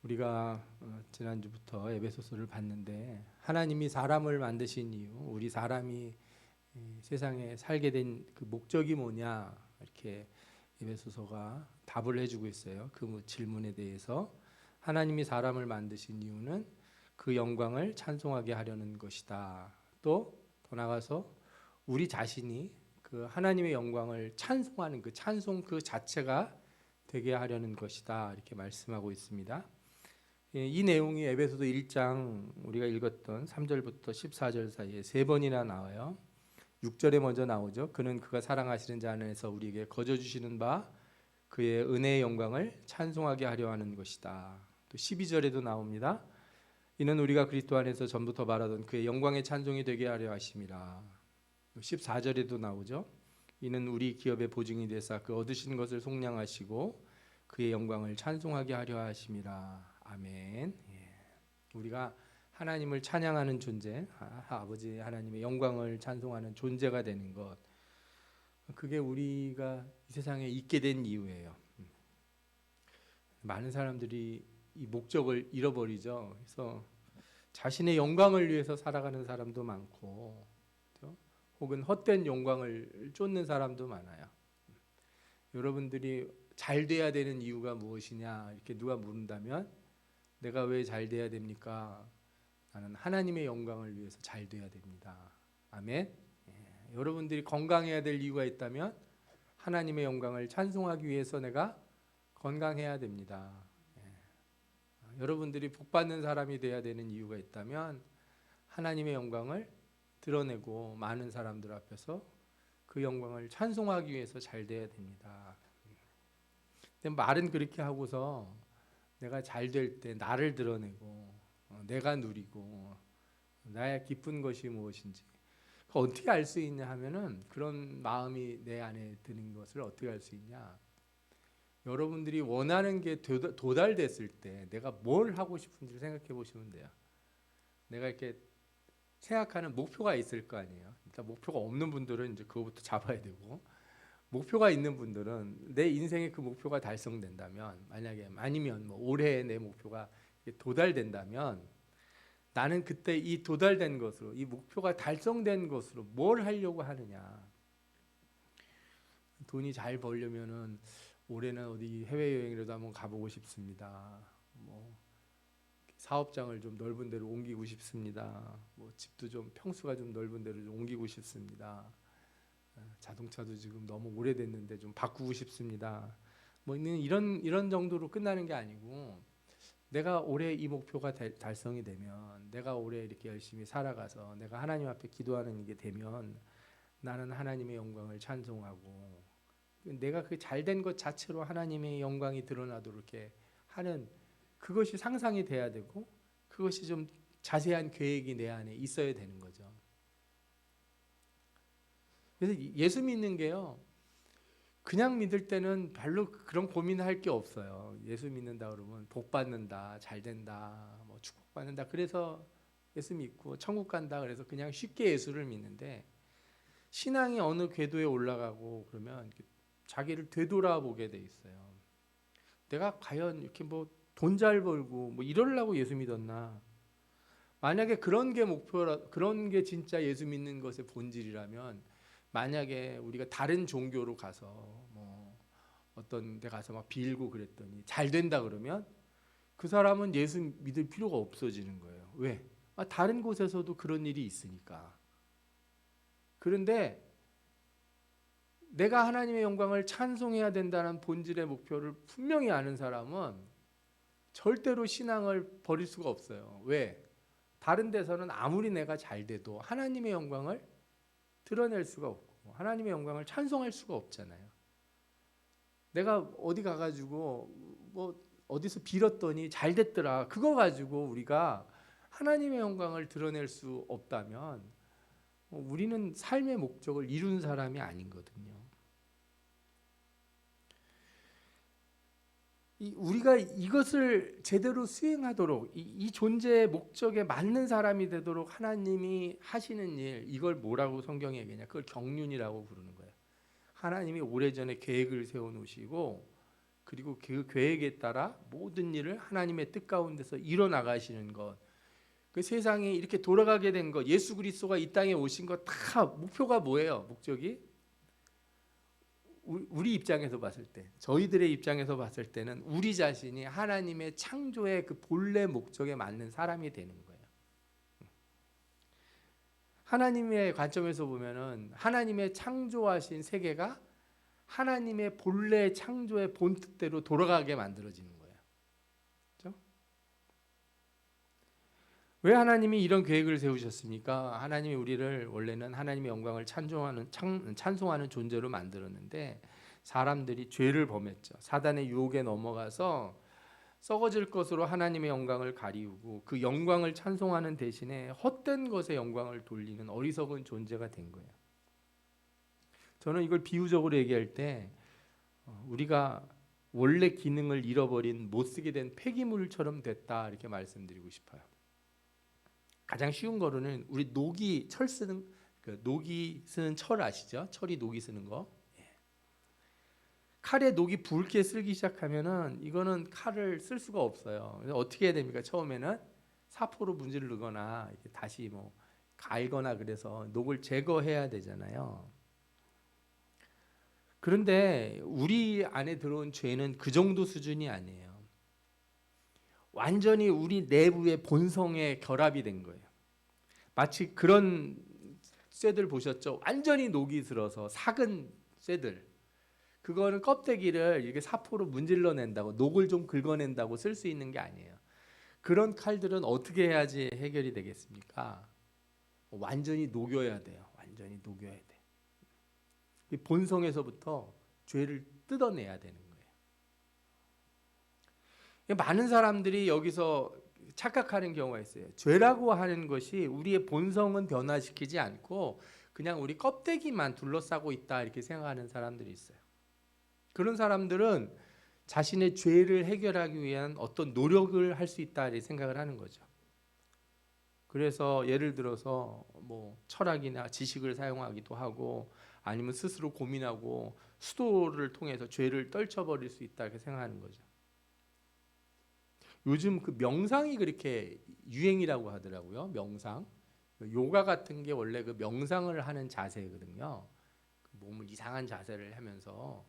우리가 지난주부터 에베소서를 봤는데 하나님이 사람을 만드신 이유, 우리 사람이 세상에 살게 된 그 목적이 뭐냐 이렇게 에베소서가 답을 해주고 있어요. 그 질문에 대해서 하나님이 사람을 만드신 이유는 그 영광을 찬송하게 하려는 것이다. 또 더 나아가서 우리 자신이 그 하나님의 영광을 찬송하는 그 찬송 그 자체가 되게 하려는 것이다. 이렇게 말씀하고 있습니다. 이 내용이 에베소서 1장 우리가 읽었던 3절부터 14절 사이에 세 번이나 나와요. 6절에 먼저 나오죠. 그는 그가 사랑하시는 자 안에서 우리에게 거저 주시는 바 그의 은혜의 영광을 찬송하게 하려 하는 것이다. 또 12절에도 나옵니다. 이는 우리가 그리스도 안에서 전부터 바라던 그의 영광의 찬송이 되게 하려 하심이라. 14절에도 나오죠. 이는 우리 기업의 보증이 되사 그 얻으신 것을 속량하시고 그의 영광을 찬송하게 하려 하심이라. 아멘. 우리가 하나님을 찬양하는 존재, 아버지 하나님의 영광을 찬송하는 존재가 되는 것, 그게 우리가 이 세상에 있게 된 이유예요. 많은 사람들이 이 목적을 잃어버리죠. 그래서 자신의 영광을 위해서 살아가는 사람도 많고, 그렇죠? 혹은 헛된 영광을 쫓는 사람도 많아요. 여러분들이 잘 돼야 되는 이유가 무엇이냐 이렇게 누가 물은다면 내가 왜 잘 돼야 됩니까? 나는 하나님의 영광을 위해서 잘 돼야 됩니다. 아멘. 여러분들이 건강해야 될 이유가 있다면 하나님의 영광을 찬송하기 위해서 내가 건강해야 됩니다. 여러분들이 복받는 사람이 돼야 되는 이유가 있다면 하나님의 영광을 드러내고 많은 사람들 앞에서 그 영광을 찬송하기 위해서 잘 돼야 됩니다. 근데 말은 그렇게 하고서 내가 잘 될 때 나를 드러내고 내가 누리고 나의 기쁜 것이 무엇인지 어떻게 알 수 있냐 하면은 그런 마음이 내 안에 드는 것을 어떻게 알 수 있냐. 여러분들이 원하는 게 도달됐을 때 내가 뭘 하고 싶은지를 생각해 보시면 돼요. 내가 이렇게 생각하는 목표가 있을 거 아니에요. 일단 목표가 없는 분들은 이제 그거부터 잡아야 되고, 목표가 있는 분들은 내 인생의 그 목표가 달성된다면, 만약에 아니면 뭐 올해 내 목표가 도달된다면 나는 그때 이 도달된 것으로, 이 목표가 달성된 것으로 뭘 하려고 하느냐. 돈이 잘 벌려면은 올해는 어디 해외여행이라도 한번 가보고 싶습니다. 뭐 사업장을 좀 넓은 데로 옮기고 싶습니다. 뭐 집도 좀 평수가 좀 넓은 데로 좀 옮기고 싶습니다. 자동차도 지금 너무 오래됐는데 좀 바꾸고 싶습니다. 뭐 이런 정도로 끝나는 게 아니고, 내가 올해 이 목표가 달성이 되면, 내가 올해 이렇게 열심히 살아가서 내가 하나님 앞에 기도하는 게 되면 나는 하나님의 영광을 찬송하고, 내가 그 잘된 것 자체로 하나님의 영광이 드러나도록 이렇게 하는 그것이 상상이 돼야 되고, 그것이 좀 자세한 계획이 내 안에 있어야 되는 거죠. 그래서 예수 믿는 게요, 그냥 믿을 때는 별로 그런 고민할 게 없어요. 예수 믿는다 그러면 복 받는다, 잘 된다, 뭐 축복받는다, 그래서 예수 믿고 천국 간다 그래서 그냥 쉽게 예수를 믿는데, 신앙이 어느 궤도에 올라가고 그러면 자기를 되돌아보게 돼 있어요. 내가 과연 이렇게 뭐 돈 잘 벌고 뭐 이러려고 예수 믿었나? 만약에 그런 게 목표라, 그런 게 진짜 예수 믿는 것의 본질이라면, 만약에 우리가 다른 종교로 가서 뭐 어떤 데 가서 막 빌고 그랬더니 잘 된다 그러면 그 사람은 예수 믿을 필요가 없어지는 거예요. 왜? 다른 곳에서도 그런 일이 있으니까. 그런데 내가 하나님의 영광을 찬송해야 된다는 본질의 목표를 분명히 아는 사람은 절대로 신앙을 버릴 수가 없어요. 왜? 다른 데서는 아무리 내가 잘 돼도 하나님의 영광을 드러낼 수가 없고 하나님의 영광을 찬송할 수가 없잖아요. 내가 어디 가가지고 뭐 어디서 빌었더니 잘 됐더라, 그거 가지고 우리가 하나님의 영광을 드러낼 수 없다면 우리는 삶의 목적을 이룬 사람이 아니거든요. 우리가 이것을 제대로 수행하도록, 이 존재의 목적에 맞는 사람이 되도록 하나님이 하시는 일, 이걸 뭐라고 성경이 얘기하냐? 그걸 경륜이라고 부르는 거예요. 하나님이 오래전에 계획을 세워놓으시고 그리고 그 계획에 따라 모든 일을 하나님의 뜻 가운데서 이뤄나가시는 것, 그 세상이 이렇게 돌아가게 된 것, 예수 그리스도가 이 땅에 오신 것 다 목표가 뭐예요? 목적이 우리 입장에서 봤을 때, 저희들의 입장에서 봤을 때는 우리 자신이 하나님의 창조의 그 본래 목적에 맞는 사람이 되는 거예요. 하나님의 관점에서 보면은 하나님의 창조하신 세계가 하나님의 본래 창조의 본 뜻대로 돌아가게 만들어지는 거예요. 그렇죠? 왜 하나님이 이런 계획을 세우셨습니까? 하나님이 우리를 원래는 하나님의 영광을 찬송하는 존재로 만들었는데 사람들이 죄를 범했죠. 사단의 유혹에 넘어가서 썩어질 것으로 하나님의 영광을 가리우고 그 영광을 찬송하는 대신에 헛된 것에 영광을 돌리는 어리석은 존재가 된 거예요. 저는 이걸 비유적으로 얘기할 때 우리가 원래 기능을 잃어버린 못 쓰게 된 폐기물처럼 됐다 이렇게 말씀드리고 싶어요. 가장 쉬운 거로는 우리 녹이 철 쓰는 녹이 쓰는 철 아시죠? 철이 녹이 쓰는 거. 칼에 녹이 붉게 쓸기 시작하면은 이거는 칼을 쓸 수가 없어요. 그래서 어떻게 해야 됩니까? 처음에는 사포로 문지르거나 이렇게 다시 뭐 갈거나 그래서 녹을 제거해야 되잖아요. 그런데 우리 안에 들어온 죄는 그 정도 수준이 아니에요. 완전히 우리 내부의 본성에 결합이 된 거예요. 마치 그런 쇠들 보셨죠? 완전히 녹이 들어서 삭은 쇠들. 그거는 껍데기를 이렇게 사포로 문질러 낸다고, 녹을 좀 긁어낸다고 쓸 수 있는 게 아니에요. 그런 칼들은 어떻게 해야지 해결이 되겠습니까? 완전히 녹여야 돼요. 완전히 녹여야 돼. 본성에서부터 죄를 뜯어내야 되는 거예요. 많은 사람들이 여기서 착각하는 경우가 있어요. 죄라고 하는 것이 우리의 본성은 변화시키지 않고 그냥 우리 껍데기만 둘러싸고 있다 이렇게 생각하는 사람들이 있어요. 그런 사람들은 자신의 죄를 해결하기 위한 어떤 노력을 할 수 있다 이렇게 생각을 하는 거죠. 그래서 예를 들어서 뭐 철학이나 지식을 사용하기도 하고 아니면 스스로 고민하고 수도를 통해서 죄를 떨쳐버릴 수 있다 이렇게 생각하는 거죠. 요즘 그 명상이 그렇게 유행이라고 하더라고요. 명상. 요가 같은 게 원래 그 명상을 하는 자세거든요. 몸을 이상한 자세를 하면서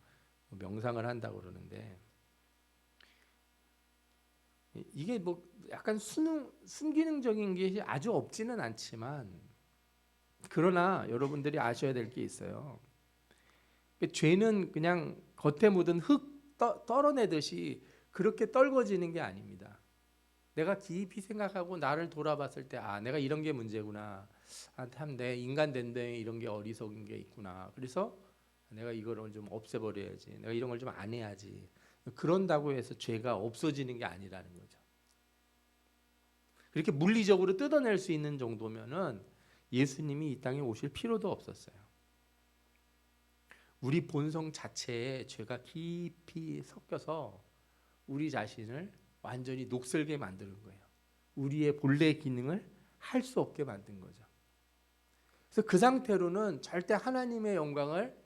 명상을 한다고 그러는데 이게 뭐 약간 순기능적인 게 아주 없지는 않지만 그러나 여러분들이 아셔야 될 게 있어요. 죄는 그냥 겉에 묻은 흙 떨어내듯이 그렇게 떨궈지는 게 아닙니다. 내가 깊이 생각하고 나를 돌아봤을 때 내가 이런 게 문제구나. 참 내 인간 된데 이런 게 어리석은 게 있구나. 그래서 내가 이거를 좀 없애버려야지. 내가 이런 걸 좀 안 해야지. 그런다고 해서 죄가 없어지는 게 아니라는 거죠. 그렇게 물리적으로 뜯어낼 수 있는 정도면은 예수님이 이 땅에 오실 필요도 없었어요. 우리 본성 자체에 죄가 깊이 섞여서 우리 자신을 완전히 녹슬게 만드는 거예요. 우리의 본래 기능을 할 수 없게 만든 거죠. 그래서 그 상태로는 절대 하나님의 영광을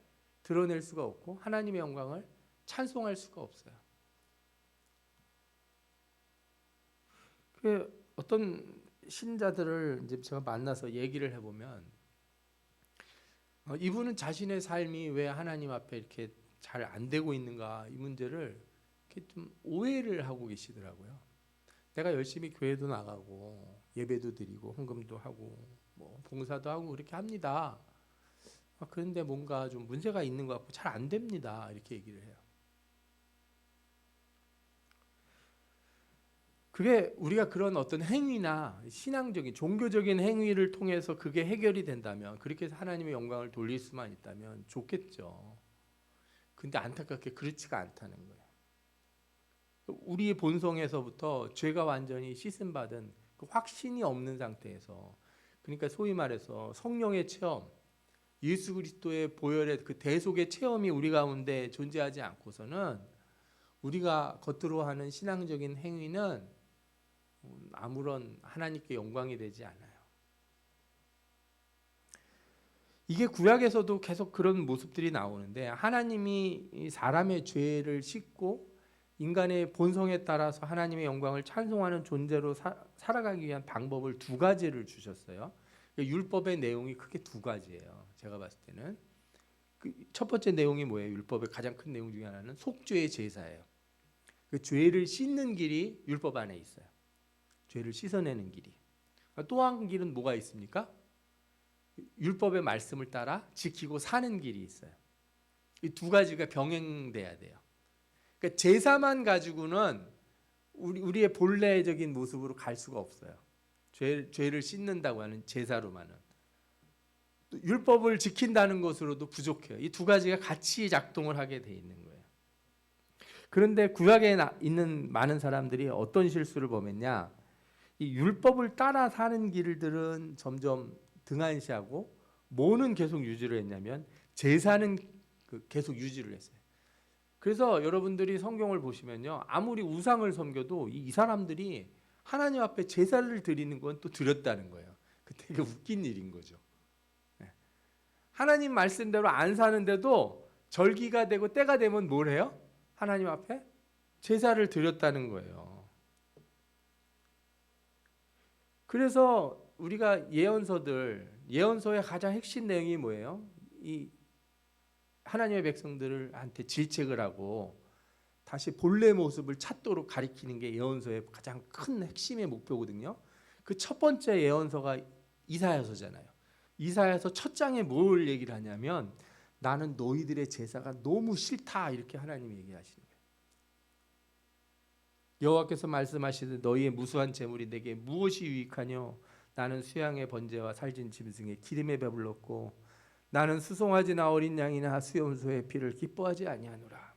드러낼 수가 없고 하나님의 영광을 찬송할 수가 없어요. 그 어떤 신자들을 이제 제가 만나서 얘기를 해보면 이분은 자신의 삶이 왜 하나님 앞에 이렇게 잘 안 되고 있는가 이 문제를 이렇게 좀 오해를 하고 계시더라고요. 내가 열심히 교회도 나가고 예배도 드리고 헌금도 하고 뭐 봉사도 하고 그렇게 합니다. 그런데 뭔가 좀 문제가 있는 것 같고 잘 안 됩니다. 이렇게 얘기를 해요. 그게 우리가 그런 어떤 행위나 신앙적인 종교적인 행위를 통해서 그게 해결이 된다면 그렇게 해서 하나님의 영광을 돌릴 수만 있다면 좋겠죠. 근데 안타깝게 그렇지가 않다는 거예요. 우리의 본성에서부터 죄가 완전히 씻음받은 그 확신이 없는 상태에서 그러니까 소위 말해서 성령의 체험 예수 그리스도의 보혈의 그 대속의 체험이 우리 가운데 존재하지 않고서는 우리가 겉으로 하는 신앙적인 행위는 아무런 하나님께 영광이 되지 않아요. 이게 구약에서도 계속 그런 모습들이 나오는데 하나님이 사람의 죄를 씻고 인간의 본성에 따라서 하나님의 영광을 찬송하는 존재로 살아가기 위한 방법을 두 가지를 주셨어요. 율법의 내용이 크게 두 가지예요. 제가 봤을 때는 첫 번째 내용이 뭐예요? 율법의 가장 큰 내용 중에 하나는 속죄의 제사예요. 그 죄를 씻는 길이 율법 안에 있어요. 죄를 씻어내는 길이. 또 한 길은 뭐가 있습니까? 율법의 말씀을 따라 지키고 사는 길이 있어요. 이 두 가지가 병행돼야 돼요. 그러니까 제사만 가지고는 우리의 본래적인 모습으로 갈 수가 없어요. 죄를 씻는다고 하는 제사로만은. 율법을 지킨다는 것으로도 부족해요. 이 두 가지가 같이 작동을 하게 돼 있는 거예요. 그런데 구약에 있는 많은 사람들이 어떤 실수를 범했냐? 이 율법을 따라 사는 길들은 점점 등한시하고 뭐는 계속 유지를 했냐면 제사는 계속 유지를 했어요. 그래서 여러분들이 성경을 보시면요, 아무리 우상을 섬겨도 이 사람들이 하나님 앞에 제사를 드리는 건 또 드렸다는 거예요. 그 되게 웃긴 일인 거죠. 하나님 말씀대로 안 사는데도 절기가 되고 때가 되면 뭘 해요? 하나님 앞에 제사를 드렸다는 거예요. 그래서 우리가 예언서의 가장 핵심 내용이 뭐예요? 이 하나님의 백성들한테 질책을 하고 다시 본래 모습을 찾도록 가리키는 게 예언서의 가장 큰 핵심의 목표거든요. 그 첫 번째 예언서가 이사야서잖아요. 이사야서 첫 장에 뭘 얘기를 하냐면 나는 너희들의 제사가 너무 싫다 이렇게 하나님이 얘기하시는 거예요. 여호와께서 말씀하시되 너희의 무수한 재물이 내게 무엇이 유익하뇨? 나는 수양의 번제와 살진 짐승의 기름에 배불렀고 나는 수송아지나 어린 양이나 수염소의 피를 기뻐하지 아니하노라.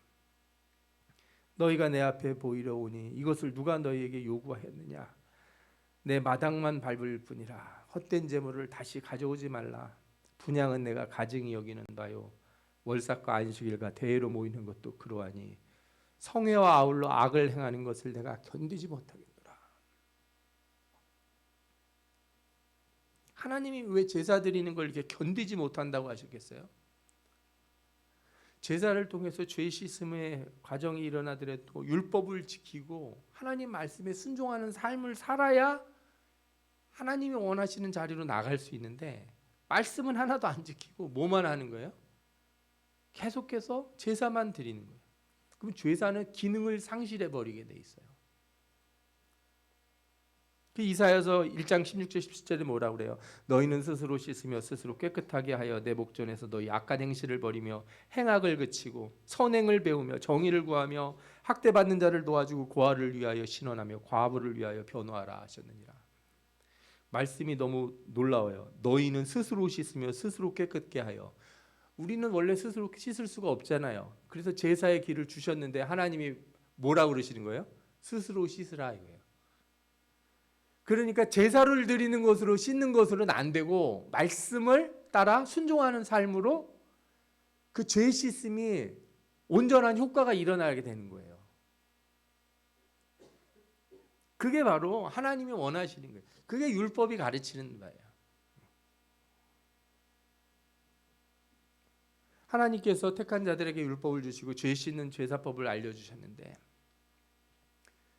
너희가 내 앞에 보이려 오니 이것을 누가 너희에게 요구하였느냐? 내 마당만 밟을 뿐이라. 헛된 재물을 다시 가져오지 말라. 분향은 내가 가증히 여기는 바요. 월삭과 안식일과 대회로 모이는 것도 그러하니 성회와 아울러 악을 행하는 것을 내가 견디지 못하겠노라. 하나님이 왜 제사 드리는 걸 이렇게 견디지 못한다고 하셨겠어요? 제사를 통해서 죄 씻음의 과정이 일어나더라도 율법을 지키고 하나님 말씀에 순종하는 삶을 살아야 하나님이 원하시는 자리로 나갈 수 있는데 말씀은 하나도 안 지키고 뭐만 하는 거예요? 계속해서 제사만 드리는 거예요. 그럼 제사는 기능을 상실해 버리게 돼 있어요. 이사야서 1장 16절 17절에 뭐라고 그래요? 너희는 스스로 씻으며 스스로 깨끗하게 하여 내 목전에서 너희 악한 행실을 버리며 행악을 그치고 선행을 배우며 정의를 구하며 학대받는 자를 도와주고 고아를 위하여 신원하며 과부를 위하여 변호하라 하셨느니라. 말씀이 너무 놀라워요. 너희는 스스로 씻으며 스스로 깨끗게 하여. 우리는 원래 스스로 씻을 수가 없잖아요. 그래서 제사의 길을 주셨는데 하나님이 뭐라고 그러시는 거예요? 스스로 씻으라 이거예요. 그러니까 제사를 드리는 것으로 씻는 것으로는 안 되고 말씀을 따라 순종하는 삶으로 그 죄 씻음이 온전한 효과가 일어나게 되는 거예요. 그게 바로 하나님이 원하시는 거예요. 그게 율법이 가르치는 바예요. 하나님께서 택한 자들에게 율법을 주시고 죄 씻는 제사법을 알려주셨는데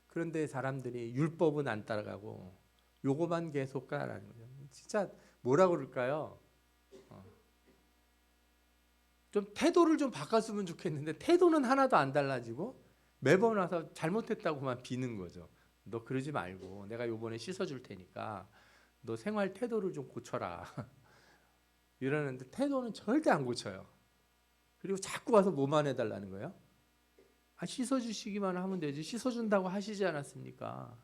그런데 사람들이 율법은 안 따라가고 요거만 계속 따라가는 거죠. 진짜 뭐라 그럴까요? 좀 태도를 좀 바꿨으면 좋겠는데 태도는 하나도 안 달라지고 매번 와서 잘못했다고만 비는 거죠. 너 그러지 말고 내가 요번에 씻어줄 테니까 너 생활 태도를 좀 고쳐라. 이러는데 태도는 절대 안 고쳐요. 그리고 자꾸 와서 뭐만 해달라는 거예요? 씻어주시기만 하면 되지. 씻어준다고 하시지 않았습니까?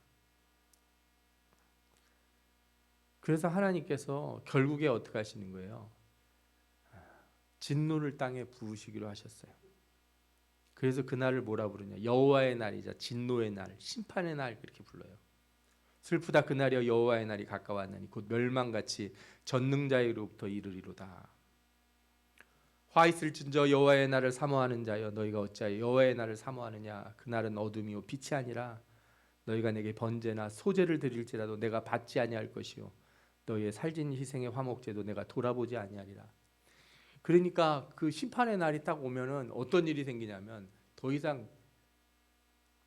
그래서 하나님께서 결국에 어떻게 하시는 거예요? 진노를 땅에 부으시기로 하셨어요. 그래서 그날을 뭐라 부르냐? 여호와의 날이자 진노의 날, 심판의 날 그렇게 불러요. 슬프다 그날이여 여호와의 날이 가까웠나니 곧 멸망같이 전능자에게로부터 이르리로다. 화 있을진저 여호와의 날을 사모하는 자여 너희가 어찌하여 여호와의 날을 사모하느냐? 그날은 어둠이요 빛이 아니라 너희가 내게 번제나 소제를 드릴지라도 내가 받지 아니할 것이요 너희의 살진 희생의 화목제도 내가 돌아보지 아니하리라. 그러니까 그 심판의 날이 딱 오면은 어떤 일이 생기냐면 더 이상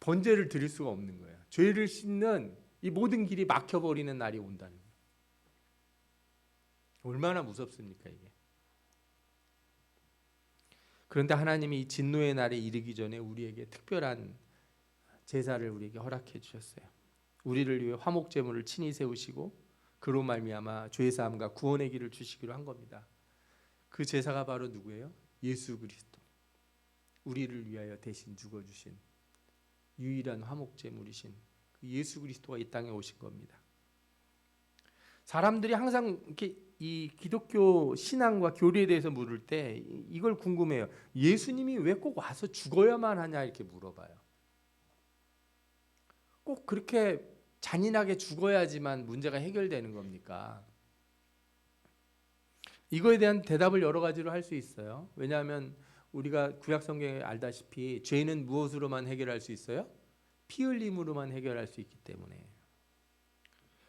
번제를 드릴 수가 없는 거예요. 죄를 씻는 이 모든 길이 막혀버리는 날이 온다는 거예요. 얼마나 무섭습니까 이게. 그런데 하나님이 이 진노의 날에 이르기 전에 우리에게 특별한 제사를 우리에게 허락해 주셨어요. 우리를 위해 화목제물을 친히 세우시고 그로 말미암아 죄사함과 구원의 길을 주시기로 한 겁니다. 그 제사가 바로 누구예요? 예수 그리스도. 우리를 위하여 대신 죽어주신 유일한 화목제물이신 그 예수 그리스도가 이 땅에 오신 겁니다. 사람들이 항상 이렇게 이 기독교 신앙과 교리에 대해서 물을 때 이걸 궁금해요. 예수님이 왜 꼭 와서 죽어야만 하냐 이렇게 물어봐요. 꼭 그렇게 잔인하게 죽어야지만 문제가 해결되는 겁니까? 이거에 대한 대답을 여러 가지로 할 수 있어요. 왜냐하면 우리가 구약 성경에 알다시피 죄는 무엇으로만 해결할 수 있어요? 피 흘림으로만 해결할 수 있기 때문에.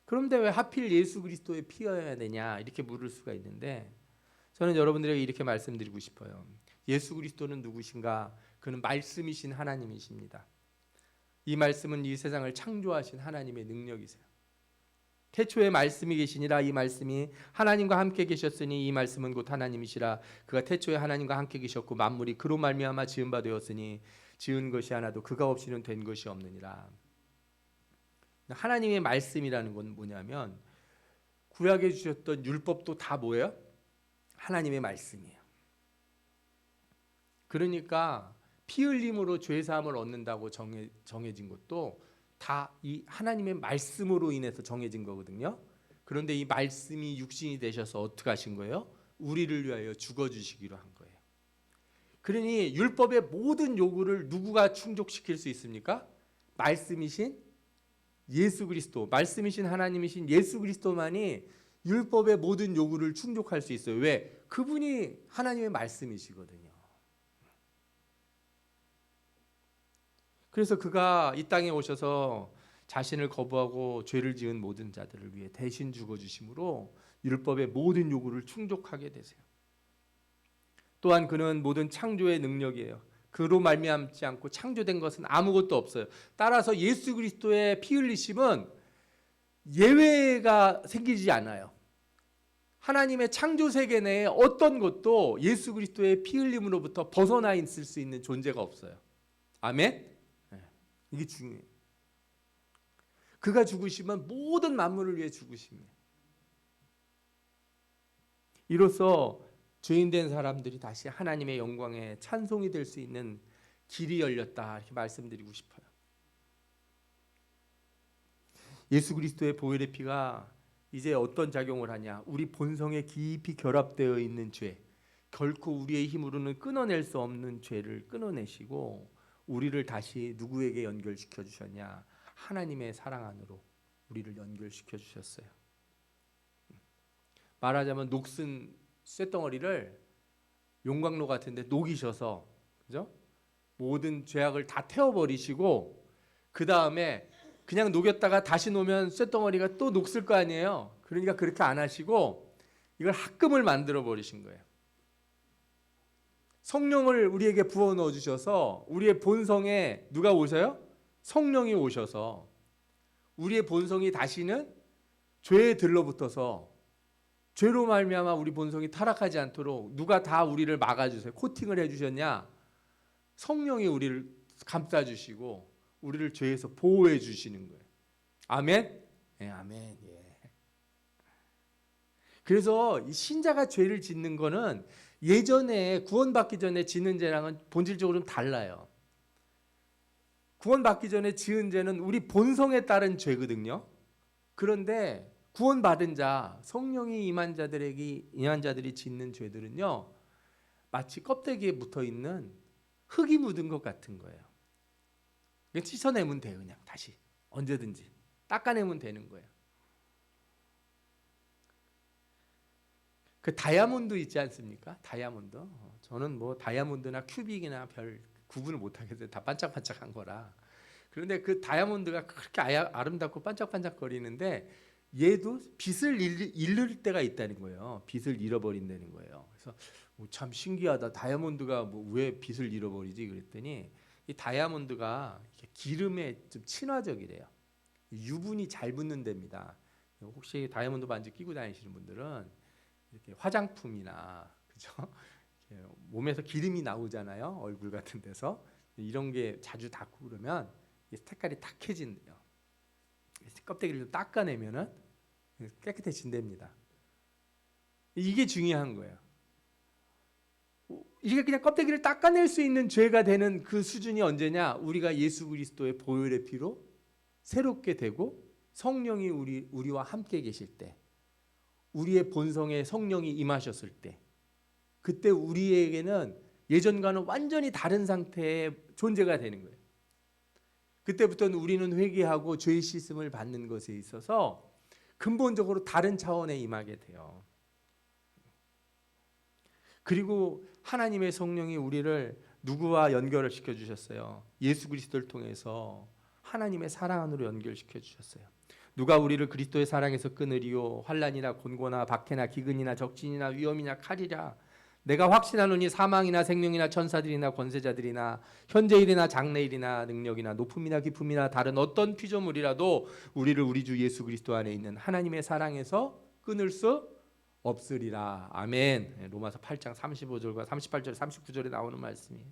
그런데 왜 하필 예수 그리스도의 피여야 되냐 이렇게 물을 수가 있는데, 저는 여러분들에게 이렇게 말씀드리고 싶어요. 예수 그리스도는 누구신가? 그는 말씀이신 하나님이십니다. 이 말씀은 이 세상을 창조하신 하나님의 능력이세요. 태초에 말씀이 계시니라. 이 말씀이 하나님과 함께 계셨으니 이 말씀은 곧 하나님이시라. 그가 태초에 하나님과 함께 계셨고 만물이 그로 말미암아 지은 바 되었으니 지은 것이 하나도 그가 없이는 된 것이 없느니라. 하나님의 말씀이라는 건 뭐냐면 구약에 주셨던 율법도 다 뭐예요? 하나님의 말씀이에요. 그러니까 피 흘림으로 죄 사함을 얻는다고 정해진 것도 다 이 하나님의 말씀으로 인해서 정해진 거거든요. 그런데 이 말씀이 육신이 되셔서 어떻게 하신 거예요? 우리를 위하여 죽어주시기로 한 거예요. 그러니 율법의 모든 요구를 누구가 충족시킬 수 있습니까? 말씀이신 예수 그리스도, 말씀이신 하나님이신 예수 그리스도만이 율법의 모든 요구를 충족할 수 있어요. 왜? 그분이 하나님의 말씀이시거든요. 그래서 그가 이 땅에 오셔서 자신을 거부하고 죄를 지은 모든 자들을 위해 대신 죽어주심으로 율법의 모든 요구를 충족하게 되세요. 또한 그는 모든 창조의 능력이에요. 그로 말미암지 않고 창조된 것은 아무것도 없어요. 따라서 예수 그리스도의 피 흘리심은 예외가 생기지 않아요. 하나님의 창조 세계 내에 어떤 것도 예수 그리스도의 피 흘림으로부터 벗어나 있을 수 있는 존재가 없어요. 아멘? 이게 중요해요. 그가 죽으시면 모든 만물을 위해 죽으십니다. 이로써 죄인된 사람들이 다시 하나님의 영광에 찬송이 될 수 있는 길이 열렸다 이렇게 말씀드리고 싶어요. 예수 그리스도의 보혈의 피가 이제 어떤 작용을 하냐? 우리 본성에 깊이 결합되어 있는 죄, 결코 우리의 힘으로는 끊어낼 수 없는 죄를 끊어내시고 우리를 다시 누구에게 연결시켜 주셨냐? 하나님의 사랑 안으로 우리를 연결시켜 주셨어요. 말하자면 녹슨 쇳덩어리를 용광로 같은데 녹이셔서, 그죠? 모든 죄악을 다 태워버리시고 그 다음에 그냥 녹였다가 다시 놓으면 쇳덩어리가 또 녹슬 거 아니에요. 그러니까 그렇게 안 하시고 이걸 합금을 만들어 버리신 거예요. 성령을 우리에게 부어 넣어 주셔서 우리의 본성에 누가 오셔요? 성령이 오셔서 우리의 본성이 다시는 죄에 들러붙어서 죄로 말미암아 우리 본성이 타락하지 않도록 누가 다 우리를 막아주세요. 코팅을 해주셨냐? 성령이 우리를 감싸주시고 우리를 죄에서 보호해 주시는 거예요. 아멘? 네, 아멘. 예. 그래서 이 신자가 죄를 짓는 거는 예전에 구원받기 전에 짓는 죄랑은 본질적으로 좀 달라요. 구원받기 전에 지은 죄는 우리 본성에 따른 죄거든요. 그런데 구원받은 자, 성령이 임한 자들이 짓는 죄들은요, 마치 껍데기에 붙어 있는 흙이 묻은 것 같은 거예요. 씻어내면 돼요. 그냥 다시 언제든지 닦아내면 되는 거예요. 그 다이아몬드 있지 않습니까? 다이아몬드. 저는 뭐 다이아몬드나 큐빅이나 별 구분을 못 하겠어요. 다 반짝반짝한 거라. 그런데 그 다이아몬드가 그렇게 아름답고 반짝반짝거리는데 얘도 빛을 잃을 때가 있다는 거예요. 빛을 잃어버린다는 거예요. 그래서 참 신기하다. 다이아몬드가 뭐 왜 빛을 잃어버리지? 그랬더니 이 다이아몬드가 기름에 좀 친화적이래요. 유분이 잘 붙는 데입니다. 혹시 다이아몬드 반지 끼고 다니시는 분들은 이렇게 화장품이나 그죠? 몸에서 기름이 나오잖아요. 얼굴 같은 데서 이런 게 자주 닿고 그러면 색깔이 탁해진대요. 껍데기를 좀 닦아내면은 깨끗해진답니다. 이게 중요한 거예요. 이게 그냥 껍데기를 닦아낼 수 있는 죄가 되는 그 수준이 언제냐? 우리가 예수 그리스도의 보혈의 피로 새롭게 되고 성령이 우리와 함께 계실 때, 우리의 본성에 성령이 임하셨을 때, 그때 우리에게는 예전과는 완전히 다른 상태의 존재가 되는 거예요. 그때부터는 우리는 회개하고 죄의 씻음을 받는 것에 있어서 근본적으로 다른 차원에 임하게 돼요. 그리고 하나님의 성령이 우리를 누구와 연결을 시켜주셨어요? 예수 그리스도를 통해서 하나님의 사랑 안으로 연결시켜 주셨어요. 누가 우리를 그리스도의 사랑에서 끊으리요? 환난이나 곤고나 박해나 기근이나 적진이나 위험이나 칼이라. 내가 확신하노니 사망이나 생명이나 천사들이나 권세자들이나 현재일이나 장래일이나 능력이나 높음이나 깊음이나 다른 어떤 피조물이라도 우리를 우리 주 예수 그리스도 안에 있는 하나님의 사랑에서 끊을 수 없으리라. 아멘. 로마서 8장 35절과 38절 39절에 나오는 말씀이에요.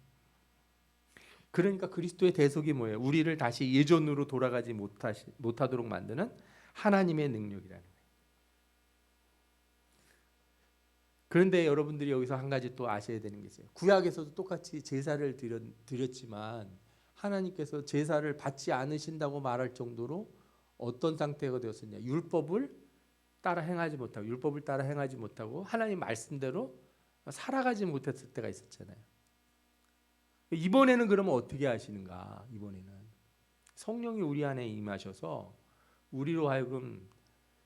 그러니까 그리스도의 대속이 뭐예요? 우리를 다시 예전으로 돌아가지 못하도록 만드는 하나님의 능력이라는 거예요. 그런데 여러분들이 여기서 한 가지 또 아셔야 되는 게 있어요. 구약에서도 똑같이 제사를 드렸지만 하나님께서 제사를 받지 않으신다고 말할 정도로 어떤 상태가 되었었냐? 율법을 따라 행하지 못하고 하나님 말씀대로 살아가지 못했을 때가 있었잖아요. 이번에는 그러면 어떻게 하시는가? 이번에는 성령이 우리 안에 임하셔서 우리로 하여금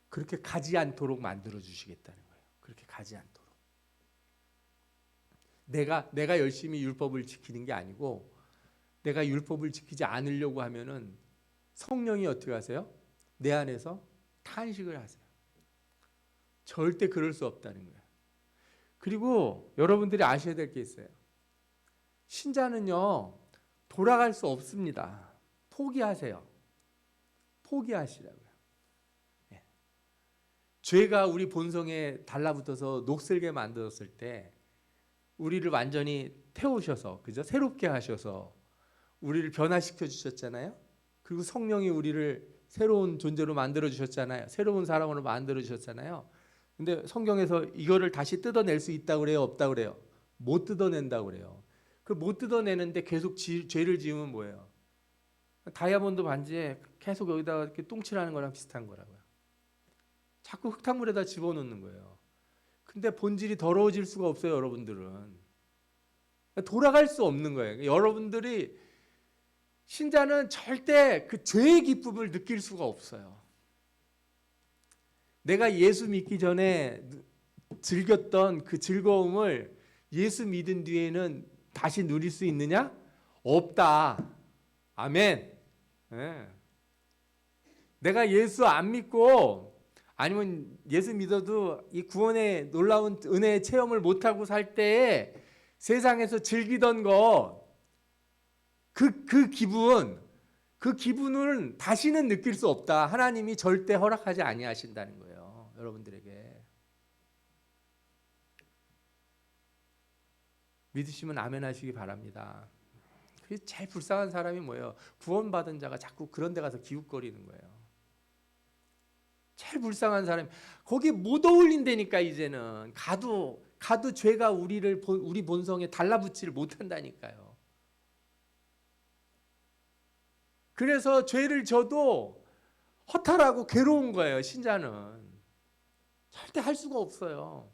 그렇게 가지 않도록 만들어 주시겠다는 거예요. 그렇게 가지 않도록. 내가 열심히 율법을 지키는 게 아니고 내가 율법을 지키지 않으려고 하면은 성령이 어떻게 하세요? 내 안에서 탄식을 하세요. 절대 그럴 수 없다는 거예요. 그리고 여러분들이 아셔야 될 게 있어요. 신자는요, 돌아갈 수 없습니다. 포기하세요. 포기하시라고요. 예. 죄가 우리 본성에 달라붙어서 녹슬게 만들었을 때 우리를 완전히 태우셔서, 그죠? 새롭게 하셔서 우리를 변화시켜 주셨잖아요. 그리고 성령이 우리를 새로운 존재로 만들어 주셨잖아요. 새로운 사람으로 만들어 주셨잖아요. 근데 성경에서 이거를 다시 뜯어낼 수 있다고 그래요? 없다고 그래요? 못 뜯어낸다고 그래요. 그 못 뜯어내는데 계속 죄를 지으면 뭐예요? 다이아몬드 반지에 계속 여기다가 이렇게 똥칠하는 거랑 비슷한 거라고요. 자꾸 흙탕물에다 집어넣는 거예요. 근데 본질이 더러워질 수가 없어요, 여러분들은. 돌아갈 수 없는 거예요. 여러분들이 신자는 절대 그 죄의 기쁨을 느낄 수가 없어요. 내가 예수 믿기 전에 즐겼던 그 즐거움을 예수 믿은 뒤에는 다시 누릴 수 있느냐? 없다. 아멘. 네. 내가 예수 안 믿고 아니면 예수 믿어도 이 구원의 놀라운 은혜의 체험을 못하고 살 때에 세상에서 즐기던 거, 그 기분을 다시는 느낄 수 없다. 하나님이 절대 허락하지 아니하신다는 거예요. 여러분들에게. 믿으시면 아멘 하시기 바랍니다. 제일 불쌍한 사람이 뭐예요? 구원받은 자가 자꾸 그런 데 가서 기웃거리는 거예요. 제일 불쌍한 사람이 거기 못 어울린다니까. 이제는 가도 죄가 우리 본성에 달라붙지를 못한다니까요. 그래서 죄를 져도 허탈하고 괴로운 거예요. 신자는 절대 할 수가 없어요.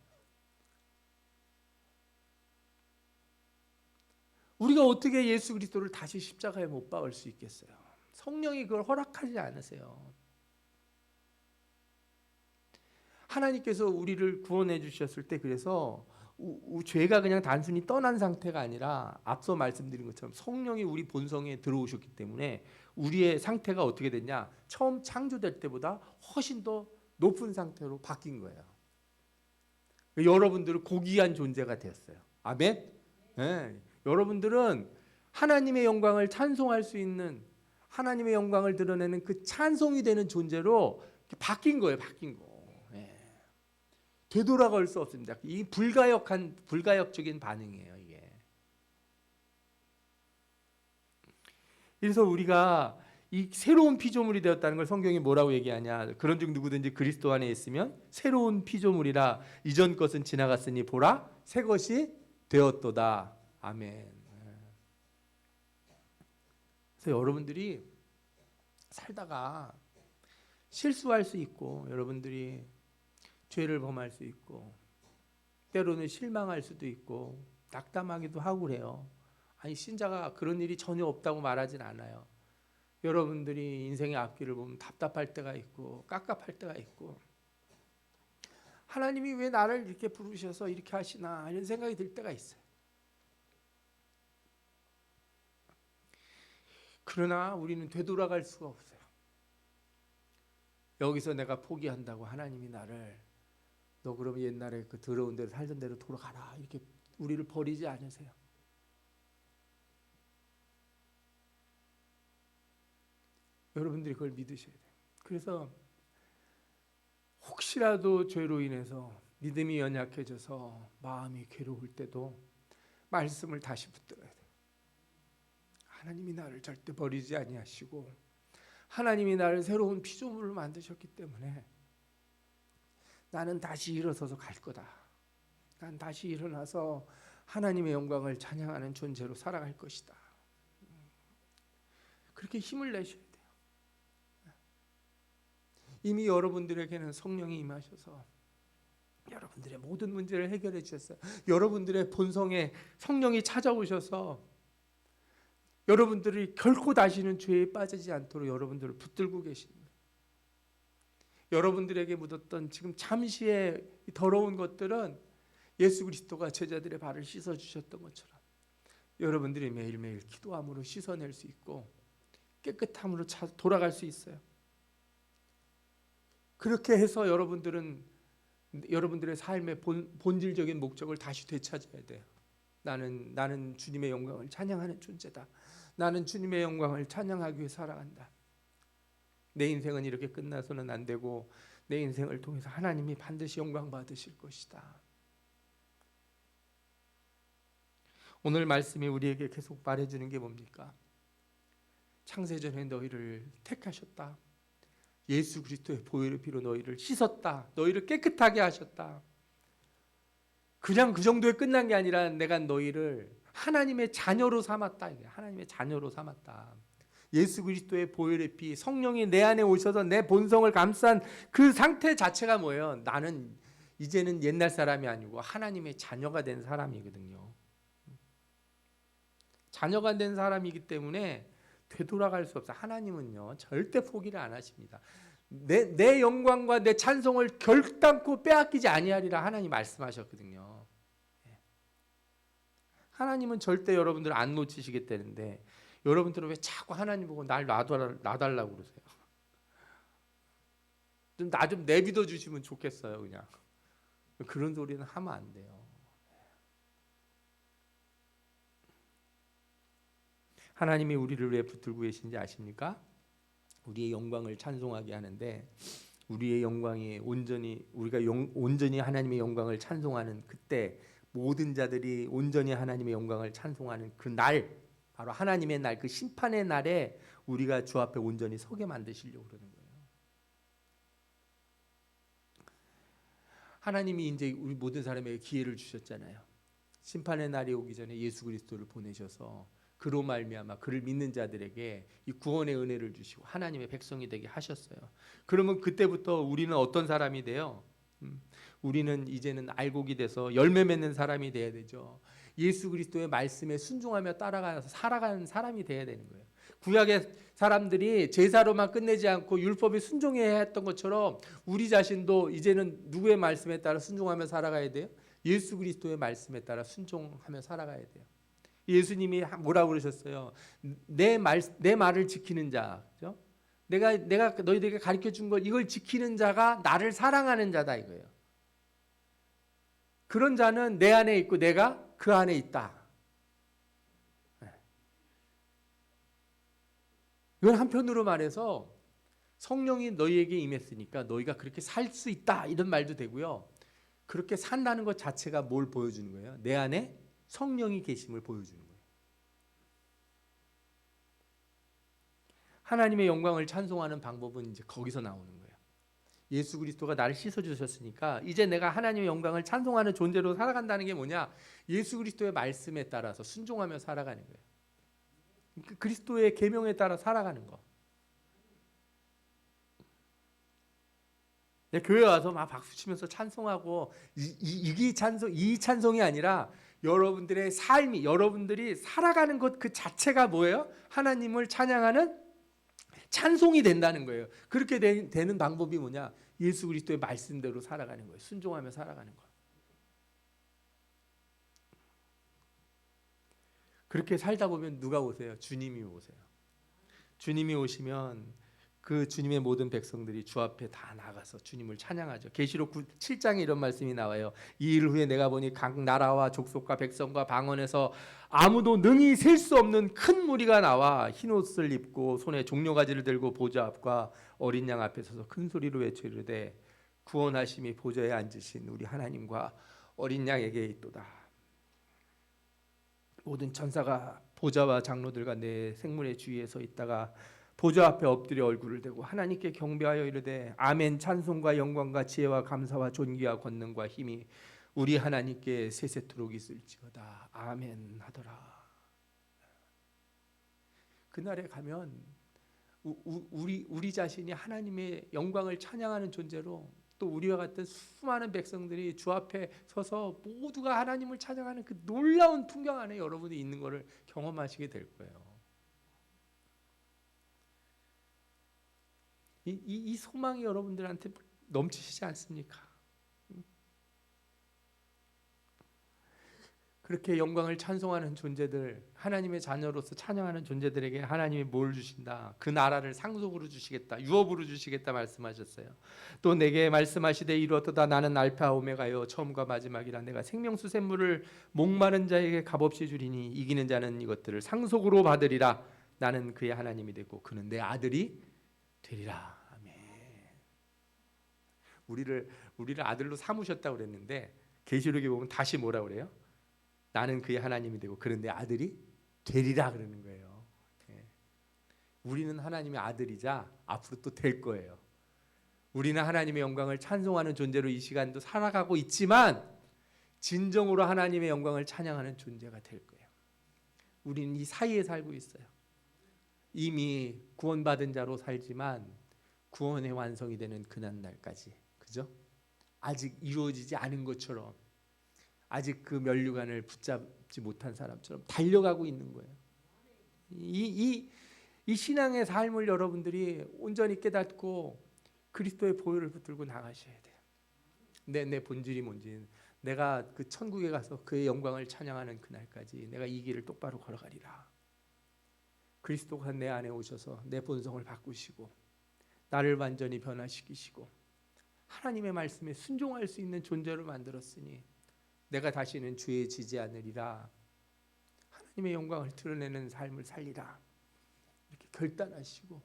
우리가 어떻게 예수 그리스도를 다시 십자가에 못 박을 수 있겠어요? 성령이 그걸 허락하지 않으세요. 하나님께서 우리를 구원해 주셨을 때 그래서 죄가 그냥 단순히 떠난 상태가 아니라 앞서 말씀드린 것처럼 성령이 우리 본성에 들어오셨기 때문에 우리의 상태가 어떻게 됐냐? 처음 창조될 때보다 훨씬 더 높은 상태로 바뀐 거예요. 여러분들은 고귀한 존재가 되었어요. 아멘? 네. 여러분들은 하나님의 영광을 찬송할 수 있는, 하나님의 영광을 드러내는 그 찬송이 되는 존재로 바뀐 거예요. 바뀐 거. 예. 되돌아갈 수 없습니다. 이 불가역적인 반응이에요. 이게. 그래서 우리가 이 새로운 피조물이 되었다는 걸 성경이 뭐라고 얘기하냐? 그런즉 누구든지 그리스도 안에 있으면 새로운 피조물이라, 이전 것은 지나갔으니 보라 새 것이 되었도다. 아멘. 그래서 여러분들이 살다가 실수할 수 있고, 여러분들이 죄를 범할 수 있고, 때로는 실망할 수도 있고, 낙담하기도 하고 그래요. 아니, 신자가 그런 일이 전혀 없다고 말하진 않아요. 여러분들이 인생의 앞길을 보면 답답할 때가 있고 깝깝할 때가 있고, 하나님이 왜 나를 이렇게 부르셔서 이렇게 하시나 이런 생각이 들 때가 있어요. 그러나 우리는 되돌아갈 수가 없어요. 여기서 내가 포기한다고 하나님이 나를, 너 그러면 옛날에 그 더러운 대로 살던 대로 돌아가라, 이렇게 우리를 버리지 않으세요. 여러분들이 그걸 믿으셔야 돼요. 그래서 혹시라도 죄로 인해서 믿음이 연약해져서 마음이 괴로울 때도 말씀을 다시 붙들어야 돼요. 하나님이 나를 절대 버리지 아니하시고 하나님이 나를 새로운 피조물로 만드셨기 때문에 나는 다시 일어서서 갈 거다. 난 다시 일어나서 하나님의 영광을 찬양하는 존재로 살아갈 것이다. 그렇게 힘을 내셔야 돼요. 이미 여러분들에게는 성령이 임하셔서 여러분들의 모든 문제를 해결해 주셨어요. 여러분들의 본성에 성령이 찾아오셔서 여러분들이 결코 다시는 죄에 빠지지 않도록 여러분들을 붙들고 계십니다. 여러분들에게 묻었던 지금 잠시의 더러운 것들은 예수 그리스도가 제자들의 발을 씻어주셨던 것처럼 여러분들이 매일매일 기도함으로 씻어낼 수 있고 깨끗함으로 돌아갈 수 있어요. 그렇게 해서 여러분들의 삶의 본질적인 목적을 다시 되찾아야 돼요. 나는 주님의 영광을 찬양하는 존재다. 나는 주님의 영광을 찬양하기 위해 살아간다. 내 인생은 이렇게 끝나서는 안 되고 내 인생을 통해서 하나님이 반드시 영광 받으실 것이다. 오늘 말씀이 우리에게 계속 말해주는 게 뭡니까? 창세전에 너희를 택하셨다. 예수 그리스도의 보혈의 피로 너희를 씻었다. 너희를 깨끗하게 하셨다. 그냥 그 정도에 끝난 게 아니라 내가 너희를 하나님의 자녀로 삼았다. 이게 하나님의 자녀로 삼았다. 예수 그리스도의 보혈의 피, 성령이 내 안에 오셔서 내 본성을 감싼 그 상태 자체가 뭐예요? 나는 이제는 옛날 사람이 아니고 하나님의 자녀가 된 사람이거든요. 자녀가 된 사람이기 때문에 되돌아갈 수 없어요. 하나님은요 절대 포기를 안 하십니다. 내 영광과 내 찬송을 결단코 빼앗기지 아니하리라 하나님 말씀하셨거든요. 하나님은 절대 여러분들 안 놓치시겠다는데 여러분들은 왜 자꾸 하나님 보고 날 놔달라고 그러세요? 나 좀 내비둬 주시면 좋겠어요. 그냥 그런 소리는 하면 안 돼요. 하나님이 우리를 왜 붙들고 계신지 아십니까? 우리의 영광을 찬송하게 하는데, 우리의 영광이 우리가 온전히 하나님의 영광을 찬송하는 그때, 모든 자들이 온전히 하나님의 영광을 찬송하는 그 날, 바로 하나님의 날, 그 심판의 날에 우리가 주 앞에 온전히 서게 만드시려고 그러는 거예요. 하나님이 이제 우리 모든 사람에게 기회를 주셨잖아요. 심판의 날이 오기 전에 예수 그리스도를 보내셔서 그로 말미암아 그를 믿는 자들에게 이 구원의 은혜를 주시고 하나님의 백성이 되게 하셨어요. 그러면 그때부터 우리는 어떤 사람이 돼요? 우리는 이제는 알곡이 돼서 열매 맺는 사람이 돼야 되죠. 예수 그리스도의 말씀에 순종하며 따라가서 살아가는 사람이 돼야 되는 거예요. 구약의 사람들이 제사로만 끝내지 않고 율법에 순종해야 했던 것처럼 우리 자신도 이제는 누구의 말씀에 따라 순종하며 살아가야 돼요? 예수 그리스도의 말씀에 따라 순종하며 살아가야 돼요. 예수님이 뭐라고 그러셨어요? 내 말을 지키는 자, 그죠? 내가 너희들에게 가르쳐 준 것 이걸 지키는 자가 나를 사랑하는 자다 이거예요. 그런 자는 내 안에 있고 내가 그 안에 있다. 이건 한편으로 말해서 성령이 너희에게 임했으니까 너희가 그렇게 살 수 있다 이런 말도 되고요. 그렇게 산다는 것 자체가 뭘 보여주는 거예요? 내 안에 성령이 계심을 보여주는 거예요. 하나님의 영광을 찬송하는 방법은 이제 거기서 나오는 거예요. 예수 그리스도가 나를 씻어 주셨으니까 이제 내가 하나님의 영광을 찬송하는 존재로 살아간다는 게 뭐냐? 예수 그리스도의 말씀에 따라서 순종하며 살아가는 거예요. 그리스도의 계명에 따라 살아가는 거. 교회 와서 막 박수 치면서 찬송하고 이 찬송이 아니라 여러분들의 삶이, 여러분들이 살아가는 것 그 자체가 뭐예요? 하나님을 찬양하는 찬송이 된다는 거예요. 그렇게 되는 방법이 뭐냐? 예수 그리스도의 말씀대로 살아가는 거예요. 순종하며 살아가는 거. 그렇게 살다 보면 누가 오세요? 주님이 오세요. 주님이 오시면 그 주님의 모든 백성들이 주 앞에 다 나가서 주님을 찬양하죠. 계시록 7장에 이런 말씀이 나와요. 이 일 후에 내가 보니 각 나라와 족속과 백성과 방언에서 아무도 능히 셀 수 없는 큰 무리가 나와 흰 옷을 입고 손에 종려가지를 들고 보좌 앞과 어린 양 앞에 서서 큰 소리로 외쳐 이르되 구원하심이 보좌에 앉으신 우리 하나님과 어린 양에게 있도다. 모든 천사가 보좌와 장로들과 내 생물의 주위에 서 있다가 보좌 앞에 엎드려 얼굴을 대고 하나님께 경배하여 이르되 아멘. 찬송과 영광과 지혜와 감사와 존귀와 권능과 힘이 우리 하나님께 세세토록 있을지어다. 아멘 하더라. 그날에 가면 우리 자신이 하나님의 영광을 찬양하는 존재로 또 우리와 같은 수많은 백성들이 주 앞에 서서 모두가 하나님을 찬양하는 그 놀라운 풍경 안에 여러분이 있는 것을 경험하시게 될 거예요. 이 소망이 여러분들한테 넘치시지 않습니까? 그렇게 영광을 찬송하는 존재들, 하나님의 자녀로서 찬양하는 존재들에게 하나님이 뭘 주신다? 그 나라를 상속으로 주시겠다, 유업으로 주시겠다 말씀하셨어요. 또 내게 말씀하시되 이루었도다. 나는 알파 오메가요 처음과 마지막이라. 내가 생명수 샘물을 목마른 자에게 값없이 주리니 이기는 자는 이것들을 상속으로 받으리라. 나는 그의 하나님이 되고 그는 내 아들이 되리라. 아멘. 우리를 아들로 삼으셨다고 그랬는데 계시록에 보면 다시 뭐라 그래요? 나는 그의 하나님이 되고 그는 내 아들이 되리라 그러는 거예요. 우리는 하나님의 아들이자 앞으로 또 될 거예요. 우리는 하나님의 영광을 찬송하는 존재로 이 시간도 살아가고 있지만 진정으로 하나님의 영광을 찬양하는 존재가 될 거예요. 우리는 이 사이에 살고 있어요. 이미 구원받은 자로 살지만 구원의 완성이 되는 그날까지, 그죠? 아직 이루어지지 않은 것처럼, 아직 그 면류관을 붙잡지 못한 사람처럼 달려가고 있는 거예요. 이 신앙의 삶을 여러분들이 온전히 깨닫고 그리스도의 보혈을 붙들고 나가셔야 돼요. 내 본질이 뭔지, 내가 그 천국에 가서 그의 영광을 찬양하는 그날까지 내가 이 길을 똑바로 걸어가리라. 그리스도가 내 안에 오셔서 내 본성을 바꾸시고 나를 완전히 변화시키시고 하나님의 말씀에 순종할 수 있는 존재로 만들었으니 내가 다시는 죄에 지지 않으리라. 하나님의 영광을 드러내는 삶을 살리라. 이렇게 결단하시고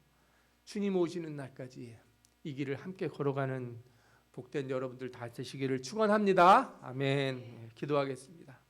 주님 오시는 날까지 이 길을 함께 걸어가는 복된 여러분들 다 되시기를 축원합니다. 아멘. 기도하겠습니다.